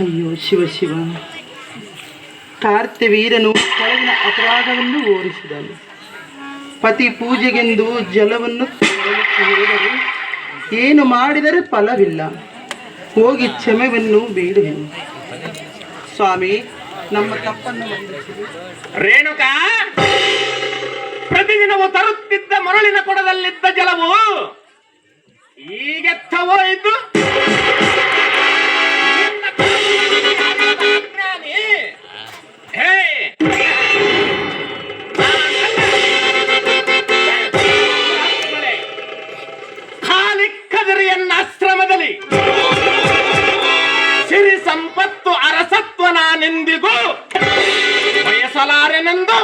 ಅಯ್ಯೋ ಶಿವ ಶಿವ, ಕಾರ್ತ್ಯವೀರನು ಕೆಳಗಿನ ಅಪರಾಧವನ್ನು ಓಡಿಸಿದನು. ಪತಿ ಪೂಜೆಗೆಂದು ಜಲವನ್ನು ಹೋದರೆ ಏನು ಮಾಡಿದರೆ ಫಲವಿಲ್ಲ. ಹೋಗಿ ಕ್ಷಮೆಯನ್ನು ಬೇಡುವೆನು. ಸ್ವಾಮಿ, ನಮ್ಮ ತಪ್ಪನ್ನು ರೇಣುಕಾ, ಪ್ರತಿದಿನವೂ ತರುತ್ತಿದ್ದ ಮರಳಿನ ಕೊಡದಲ್ಲಿದ್ದ ಜಲವು ಈಗೆತ್ತವೋಯಿತು. ಖಾಲಿ ಕದರಿಯನ್ನ ಆಶ್ರಮದಲ್ಲಿ ಸಿರಿ ಸಂಪತ್ತು ಅರಸತ್ವ ನಾನೆಂದಿಗೂ ಬಯಸಲಾರೆನೆಂದು,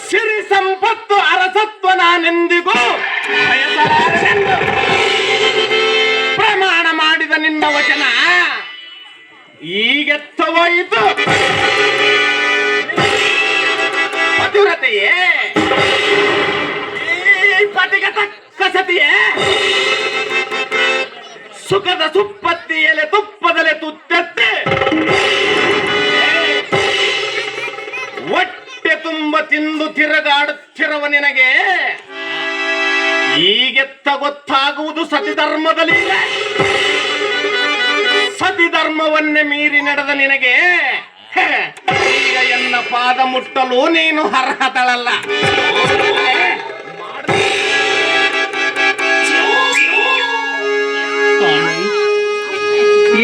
ಸಿರಿ ಸಂಪತ್ತು ಅರಸತ್ವ ನಾನೆಂದಿಗೂ ಬಯಸಲಾರೆನೆಂದು ಪ್ರಮಾಣ ಮಾಡಿದ ನಿನ್ನ ವಚನ ಈಗೆತ್ತವೋಯಿತು. ಪತಿವ್ರತೆಯೇ, ಈ ಪತಿಗೆ ತಕ್ಕ ಸತಿಯೇ, ಸುಖದ ಸುಪ್ಪತ್ತಿ ಎಲೆ ತುಪ್ಪದಲೆ ತುತ್ತೆತ್ತೆ ಹೊಟ್ಟೆ ತುಂಬ ತಿಂದು ತಿರುಗಾಡುತ್ತಿರುವ ನಿನಗೆ ಈಗೆತ್ತ ಗೊತ್ತಾಗುವುದು ಸತಿಧರ್ಮದಲ್ಲಿ. ಸತಿಧರ್ಮವನ್ನೇ ಮೀರಿ ನಡೆದ ನಿನಗೆ ಈಗ ಎನ್ನ ಪಾದ ಮುಟ್ಟಲು ನೀನು ಅರ್ಹತಳಲ್ಲ.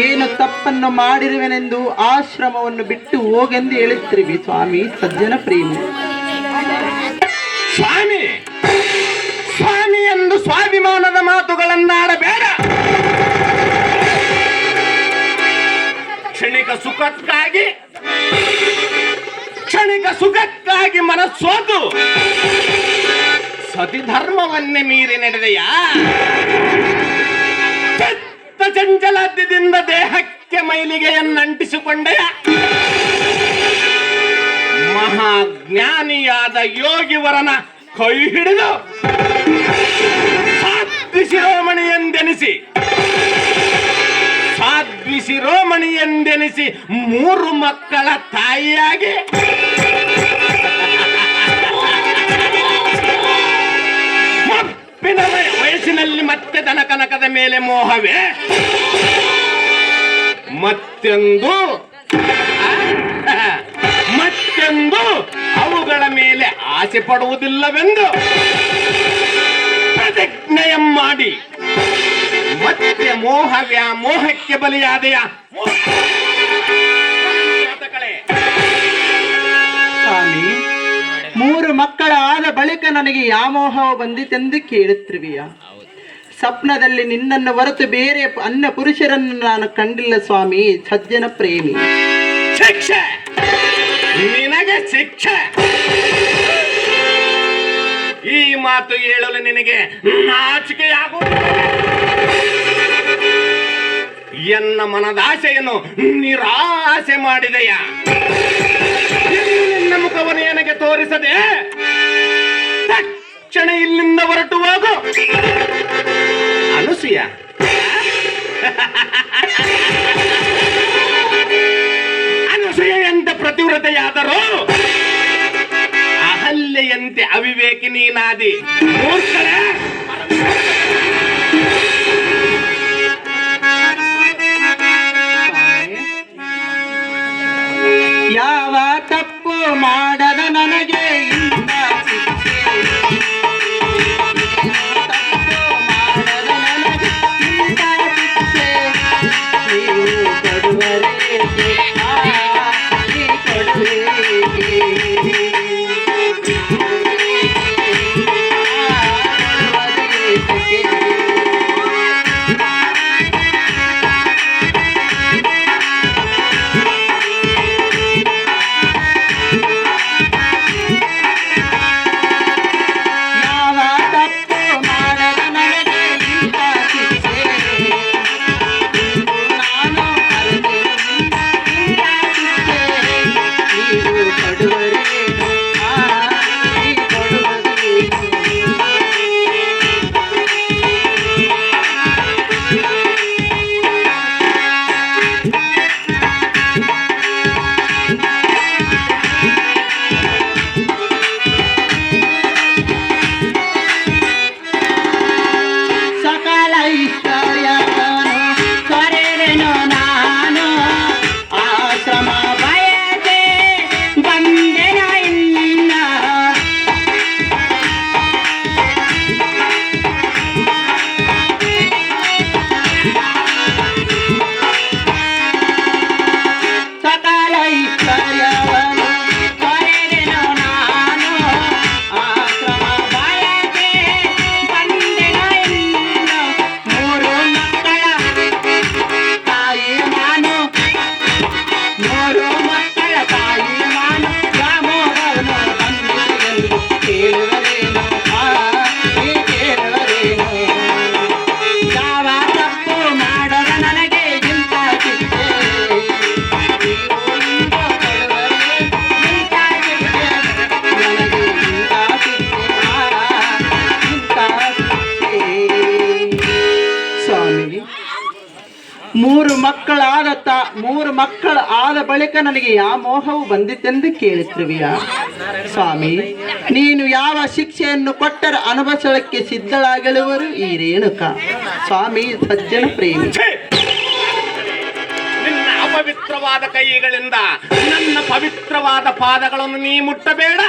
ಏನು ತಪ್ಪನ್ನು ಮಾಡಿರುವೆನೆಂದು ಆಶ್ರಮವನ್ನು ಬಿಟ್ಟು ಹೋಗೆಂದು ಹೇಳುತ್ತಿರುವಿ ಸ್ವಾಮಿ. ಸಜ್ಜನ ಪ್ರೇಮಿ ಸ್ವಾಮಿ, ಸ್ವಾಮಿ ಎಂದು ಸ್ವಾಭಿಮಾನದ ಮಾತುಗಳನ್ನಾಡಬೇಡ. ಕ್ಷಣಿಕ ಸುಖಕ್ಕಾಗಿ ಮನಸ್ಸೋತು ಸತಿಧರ್ಮವನ್ನೇ ಮೀರಿ ನಡೆದೆಯಾ? ಚಿತ್ತ ಚಂಚಲದಿಂದ ದೇಹಕ್ಕೆ ಮೈಲಿಗೆಯನ್ನಂಟಿಸಿಕೊಂಡೆಯ? ಮಹಾಜ್ಞಾನಿಯಾದ ಯೋಗಿವರನ ಕೈ ಹಿಡಿದು ಸಾಧ್ವಿ ಶಿರೋಮಣಿ ಎಂದೆನಿಸಿ 3 ಮಕ್ಕಳ ತಾಯಿಯಾಗಿ ಮಪ್ಪಿನ ವಯಸ್ಸಿನಲ್ಲಿ ಮತ್ತೆ ದನಕನಕದ ಮೇಲೆ ಮೋಹವೇ? ಮತ್ತೆಂದು ಅವುಗಳ ಮೇಲೆ ಆಸೆ ಪಡುವುದಿಲ್ಲವೆಂದು ಪ್ರತಿಜ್ಞೆಯ ಮಾಡಿ ಮತ್ತೆ ಮೋಹಕ್ಕೆ ಬಲಿಯಾದೆಯ? ಸ್ವಾಮಿ, 3 ಮಕ್ಕಳ ಆದ ಬಳಿಕ ನನಗೆ ಯಾಮೋಹ ಬಂದಿತೆಂದು ಕೇಳುತ್ತಿರುವೆಯ? ಸ್ವಪ್ನದಲ್ಲಿ ನಿನ್ನನ್ನು ಹೊರತು ಬೇರೆ ಅನ್ಯ ಪುರುಷರನ್ನು ನಾನು ಕಂಡಿಲ್ಲ ಸ್ವಾಮಿ. ಸಜ್ಜನ ಪ್ರೇಮಿ. ಶಿಕ್ಷೆ ನಿನಗೆ, ಶಿಕ್ಷೆ. ಈ ಮಾತು ಹೇಳಲು ನಿನಗೆ ನಾಚಿಕೆಯಾಗುವುದು? ಎನ್ನ ಮನದಾಸೆಯನ್ನು ನಿರಾಸೆ ಮಾಡಿದೆಯಾ? ನಿನ್ನ ಮುಖವನ್ನು ನನಗೆ ತೋರಿಸದೆ ತಕ್ಷಣ ಇಲ್ಲಿಂದ ಹೊರಟು ಹೋಗು. ಅನುಸೂಯ, ಅನುಸೂಯಂತೆ ಪ್ರತಿವ್ರತೆಯಾದರೂ ಅಹಲ್ಯೆಯಂತೆ ಅವಿವೇಕಿ ನೀನಾದಿ. ಮೂರ್ಖರೇ, ಯಾವ ತಪ್ಪು ಮಾಡದ ನನಗೆ ಇಂಥ ಶಿಕ್ಷೆ, ತಪ್ಪು ಮಾಡದ ನನಗೆ ಇಂಥ ಶಿಕ್ಷೆ ನೀವು ಕೊಡುವರೇಕೆ? ನೀ ಕೊಡುವೇಕೆ? ಮೂರು ಮಕ್ಕಳ ಆದ ಬಳಿಕ ನನಗೆ ಯಾವ ಮೋಹವು ಬಂದಿತೆಂದು ಕೇಳುತ್ತಿರುವಿಯ ಸ್ವಾಮಿ. ನೀನು ಯಾವ ಶಿಕ್ಷೆಯನ್ನು ಕೊಟ್ಟರೆ ಅನುಭವಿಸಲಿಕ್ಕೆ ಸಿದ್ಧಳಾಗಲುವರು ಈ ರೇಣುಕ. ಸ್ವಾಮಿ ಸಜ್ಜನ ಪ್ರೇಮಿ. ನಿನ್ನ ಅಪವಿತ್ರವಾದ ಕೈಗಳಿಂದ ನನ್ನ ಪವಿತ್ರವಾದ ಪಾದಗಳನ್ನು ನೀ ಮುಟ್ಟಬೇಡ.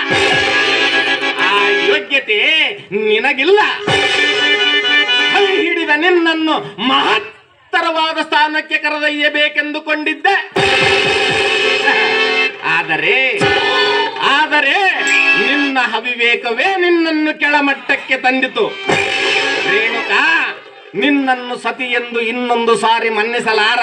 ಆ ಯೋಗ್ಯತೆ ನಿನಗಿಲ್ಲ. ಕೈ ಹಿಡಿದ ನಿನ್ನನ್ನು ಮಹತ್ತರವಾದ ಸ್ಥಾನಕ್ಕೆ ಕರೆದೊಯ್ಯಬೇಕೆಂದುಕೊಂಡಿದ್ದೆ. ಆದರೆ ನಿನ್ನ ಅವಿವೇಕವೇ ನಿನ್ನನ್ನು ಕೆಳಮಟ್ಟಕ್ಕೆ ತಂದಿತು. ರೇಣುಕಾ, ನಿನ್ನನ್ನು ಸತಿ ಎಂದು ಇನ್ನೊಂದು ಸಾರಿ ಮನ್ನಿಸಲಾರ.